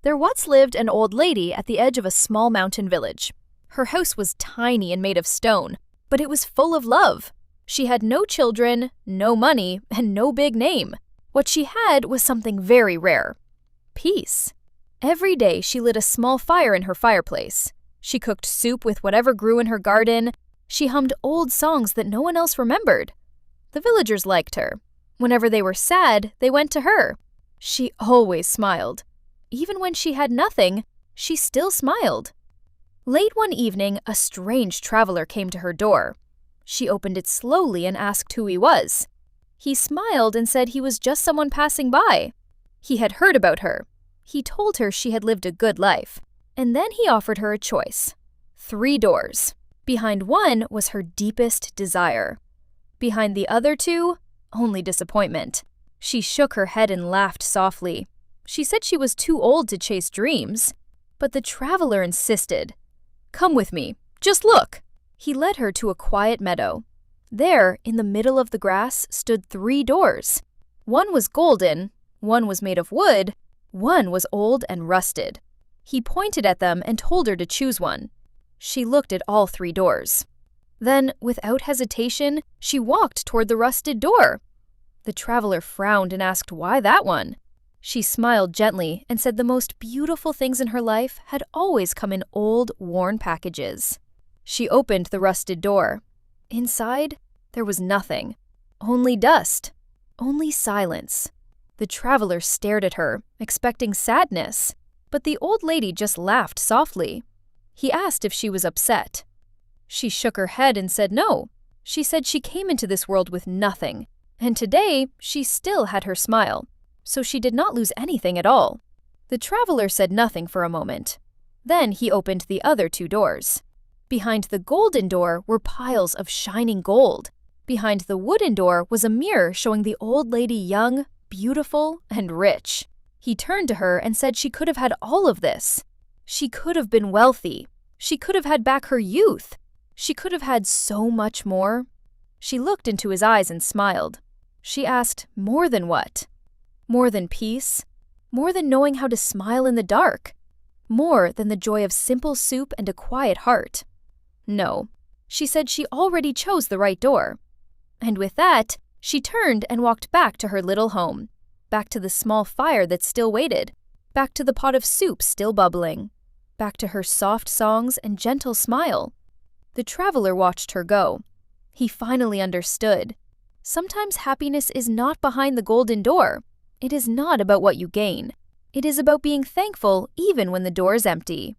There once lived an old lady at the edge of a small mountain village. Her house was tiny and made of stone, but it was full of love. She had no children, no money, and no big name. What she had was something very rare: peace. Every day she lit a small fire in her fireplace. She cooked soup with whatever grew in her garden. She hummed old songs that no one else remembered. The villagers liked her. Whenever they were sad, they went to her. She always smiled. Even when she had nothing, she still smiled. Late one evening, a strange traveler came to her door. She opened it slowly and asked who he was. He smiled and said he was just someone passing by. He had heard about her. He told her she had lived a good life. And then he offered her a choice. 3 doors. Behind one was her deepest desire. Behind the other 2, only disappointment. She shook her head and laughed softly. She said she was too old to chase dreams. But the traveler insisted. "Come with me. Just look." He led her to a quiet meadow. There, in the middle of the grass, stood 3 doors. One was golden, one was made of wood, one was old and rusted. He pointed at them and told her to choose one. She looked at all 3 doors. Then, without hesitation, she walked toward the rusted door. The traveler frowned and asked why that one. She smiled gently and said the most beautiful things in her life had always come in old, worn packages. She opened the rusted door. Inside, there was nothing. Only dust. Only silence. The traveler stared at her, expecting sadness, but the old lady just laughed softly. He asked if she was upset. She shook her head and said no. She said she came into this world with nothing, and today she still had her smile, so she did not lose anything at all. The traveler said nothing for a moment. Then he opened the other 2 doors. Behind the golden door were piles of shining gold. Behind the wooden door was a mirror showing the old lady young, beautiful, and rich. He turned to her and said she could have had all of this. She could have been wealthy. She could have had back her youth. She could have had so much more. She looked into his eyes and smiled. She asked, more than what? More than peace? More than knowing how to smile in the dark? More than the joy of simple soup and a quiet heart? No. She said she already chose the right door. And with that, she turned and walked back to her little home, back to the small fire that still waited, back to the pot of soup still bubbling, back to her soft songs and gentle smile. The traveler watched her go. He finally understood. Sometimes happiness is not behind the golden door. It is not about what you gain. It is about being thankful even when the door is empty.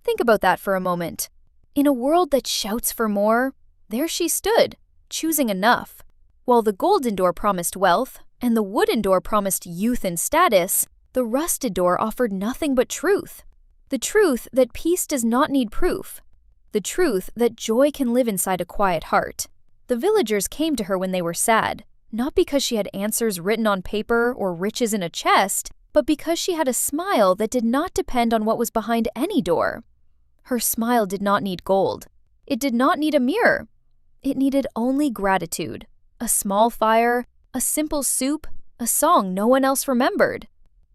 Think about that for a moment. In a world that shouts for more, there she stood, choosing enough. While the golden door promised wealth, and the wooden door promised youth and status, the rusted door offered nothing but truth. The truth that peace does not need proof. The truth that joy can live inside a quiet heart. The villagers came to her when they were sad, not because she had answers written on paper or riches in a chest, but because she had a smile that did not depend on what was behind any door. Her smile did not need gold. It did not need a mirror. It needed only gratitude, a small fire, a simple soup, a song no one else remembered.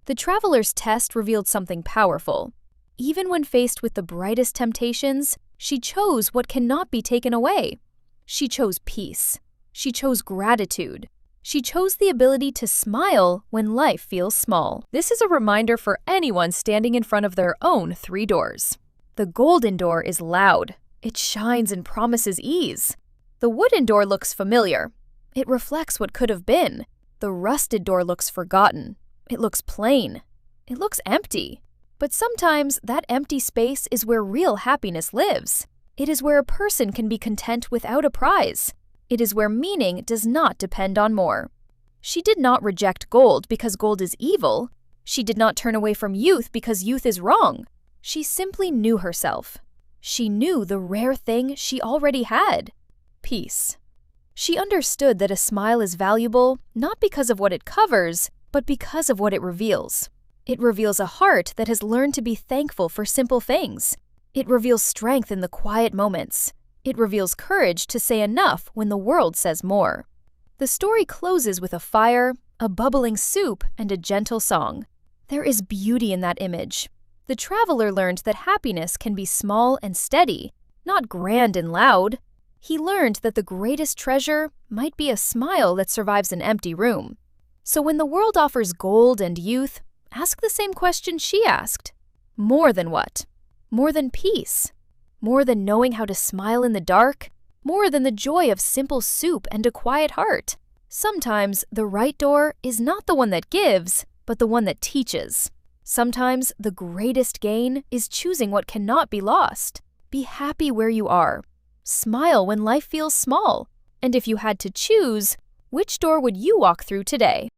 The traveler's test revealed something powerful. Even when faced with the brightest temptations, she chose what cannot be taken away. She chose peace. She chose gratitude. She chose the ability to smile when life feels small. This is a reminder for anyone standing in front of their own 3 doors. The golden door is loud. It shines and promises ease. The wooden door looks familiar. It reflects what could have been. The rusted door looks forgotten. It looks plain. It looks empty. But sometimes that empty space is where real happiness lives. It is where a person can be content without a prize. It is where meaning does not depend on more. She did not reject gold because gold is evil. She did not turn away from youth because youth is wrong. She simply knew herself. She knew the rare thing she already had: peace. She understood that a smile is valuable not because of what it covers, but because of what it reveals. It reveals a heart that has learned to be thankful for simple things. It reveals strength in the quiet moments. It reveals courage to say enough when the world says more. The story closes with a fire, a bubbling soup, and a gentle song. There is beauty in that image. The traveler learned that happiness can be small and steady, not grand and loud. He learned that the greatest treasure might be a smile that survives an empty room. So when the world offers gold and youth, ask the same question she asked. More than what? More than peace? More than knowing how to smile in the dark? More than the joy of simple soup and a quiet heart? Sometimes the right door is not the one that gives, but the one that teaches. Sometimes the greatest gain is choosing what cannot be lost. Be happy where you are. Smile when life feels small. And if you had to choose, which door would you walk through today?